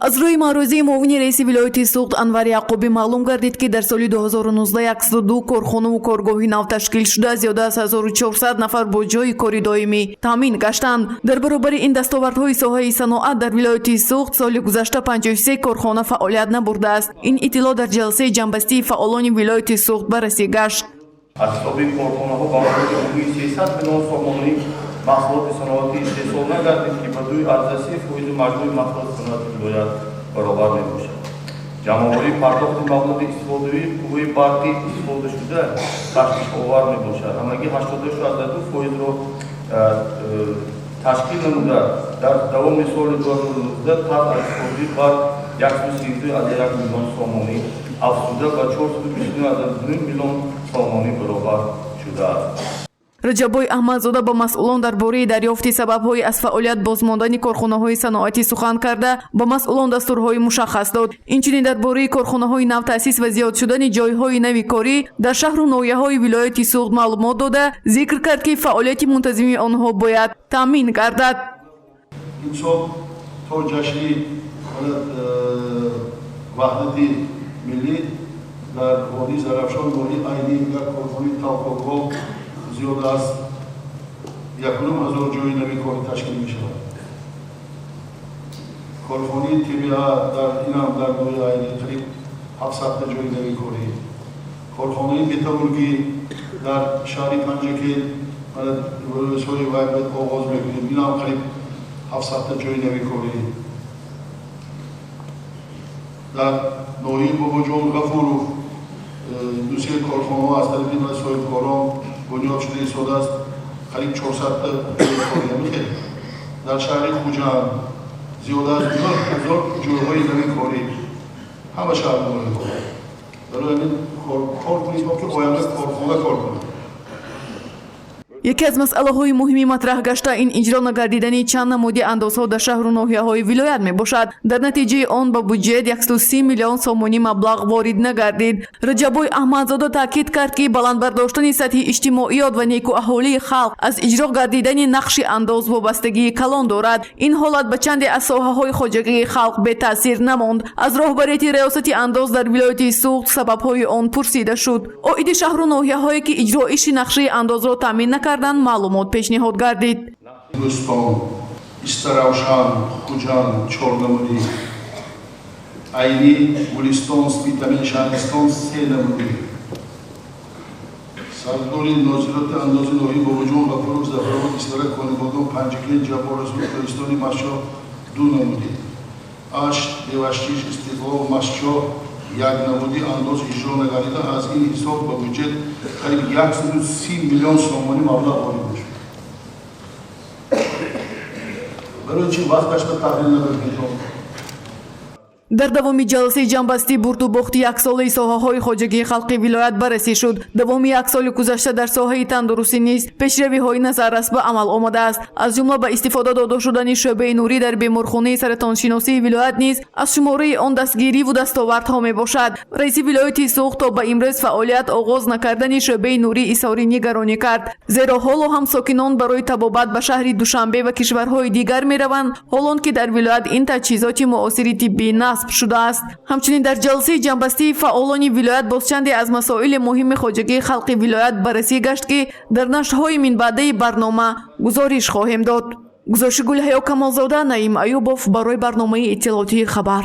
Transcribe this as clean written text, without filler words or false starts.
аз рӯи маърузии муовини раиси вилояти суғд Анвар Яъқубӣ маълум гардид ки дар соли 2019 102 корхонаву коргоҳи нав ташкил шуда зиёда аз 1400 нафар бо ҷойи кори доимӣ таъмин гаштанд. дар баробари ин дастовардҳои соҳаи саноат дар вилояти суғд соли гузашта 53 корхона фаъолият набурдааст. ин иттилоъ дар ҷалсаи ҷанбастии фаъолони вилояти суғд баррасӣ гашт. аз ҳисоби корхонаҳо ба маблағи 300 миллион сомонӣ маҳсулоти саноатӣ истеҳсол нагардид ки ба дуи арзаси фоизи маҷмӯи маҳсулоти саноати вилоят баробар мебошад. ҷамъоварии пардохти маблағи истифодаи қувваи барқи истифодашуда ташвишовар мебошад. ҳамагӣ 86.2%-ро ташкил намуда дар давоми соли 2019 пас аз истифодаи барқ 132.1 миллион сомонӣ афзуда ба 429.1 миллион сомонӣ баробар шудааст. раҷаббой аҳмадзода ба масъулон дар бораи дарёфти сабабҳои аз фаъолият бозмондани корхонаҳои саноатӣ сухан карда ба масъулон дастурҳои мушаххас дод. инчунин дар бораи корхонаҳои нав таъсис ва зиёд шудани ҷойҳои нави корӣ дар шаҳру ноҳияҳои вилояти суғд маълумот дода зикр кард ки фаъолияти мунтазими онҳо бояд таъмин гардад. ин сол то ҷашни ваҳдати миллӣ дар водии Зарафшон бои айни як корхонаи тавқоқҳо зиёда аз 1000 ҷойи нави корӣ ташкил мешавад. корхонаи ТБА инам дар ноҳияи айни қариб 700 ҷойи нави корӣ. корхонаи металлургӣ дар шаҳри Панҷакел рӯзҳои вайбет оғоз мекунем. инам қариб 700 ҷойи нави корӣ. дар ноҳияи Бобоҷон Ғафуров дусия корхонаҳо аз тарафи соҳибкорон бунёд шуда истодааст. қариб 400 кория мехелад. дар шаҳри Хуҷанд зиёда аз 1000 ҷойҳои нави корӣ ҳама шаҳрҳои кор. барои ҳамин кор кунем ки оянда корхона кор кунад. яке аз масъалаҳои муҳими матраҳ гашта ин иҷро нагардидани чанд намуди андозҳо дар шаҳру ноҳияҳои вилоят мебошад. дар натиҷаи он ба буҷет 130 миллион сомонӣ маблағ ворид нагардид. раҷаббой аҳмадзода таъкид кард ки баландбардоштани сатҳи иҷтимоиёт ва некуаҳволии халқ аз иҷро гардидани нақши андоз вобастагии калон дорад. ин ҳолат ба чанде аз соҳаҳои хоҷагии халқ бетаъсир намонд. аз роҳбарияти раёсати андоз дар вилояти суғд сабабҳои он пурсида шуд. оиди шаҳру ноҳияҳое ки иҷроиши нақшаи андозро таъмин накарданд маълумот пешниҳод гардид. Гӯстон, Истаравшан, Хуҷанд, Чорнамудӣ, Айни, Гулистон, Спитамин, Шаҳристон 3 намудӣ. Сардори нозирати андози ноҳияи Бобоҷон Ғафуров, Зафаробод, Истара, Конибодон, Панҷакел, Ҷабборрасул, Коҳистони Мастчоҳ 2 намудӣ. Ашт, Беваштиш, Истиқлол, Мастчоҳ 1 намудӣ андоз иҷро нагардида. аз ин ҳисоб ба буҷет қариб 130 миллион сомонӣ маблағ ворид мешуд. барои чӣ вақташ ба таҳлил намекунем? дар давоми ҷалсаи ҷанбастӣ бурду бохти яксолаи соҳаҳои хоҷагии халқи вилоят баррасӣ шуд. давоми як соли гузашта дар соҳаи тандурустӣ низ пешравиҳои назаррас ба амал омадааст. аз ҷумла ба истифода дода шудани шӯъбаи нурӣ дар беморхонаи саратоншиносии вилоят низ аз шумораи он дастгириву дастовардҳо мебошад. раиси вилояти суғд то ба имрӯз фаъолият оғоз накардани шӯъбаи нурӣ изҳори нигаронӣ кард. зеро ҳоло ҳам сокинон барои табобат ба шаҳри Душанбе ва кишварҳои дигар мераванд, ҳолон ки дар вилоят ин таҷҳизоти муосири тиббӣ насб шудааст. ҳамчунин дар ҷалсаи ҷанбастии фаъолони вилоят бозчанде аз масоили муҳими хоҷагии халқи вилоят баррасӣ гашт ки дар нашрҳои минбаъдаи барнома гузориш хоҳем дод. гузориши Гулҳаё Камолзода, Наим Аюбов барои барномаи иттилоотии Хабар.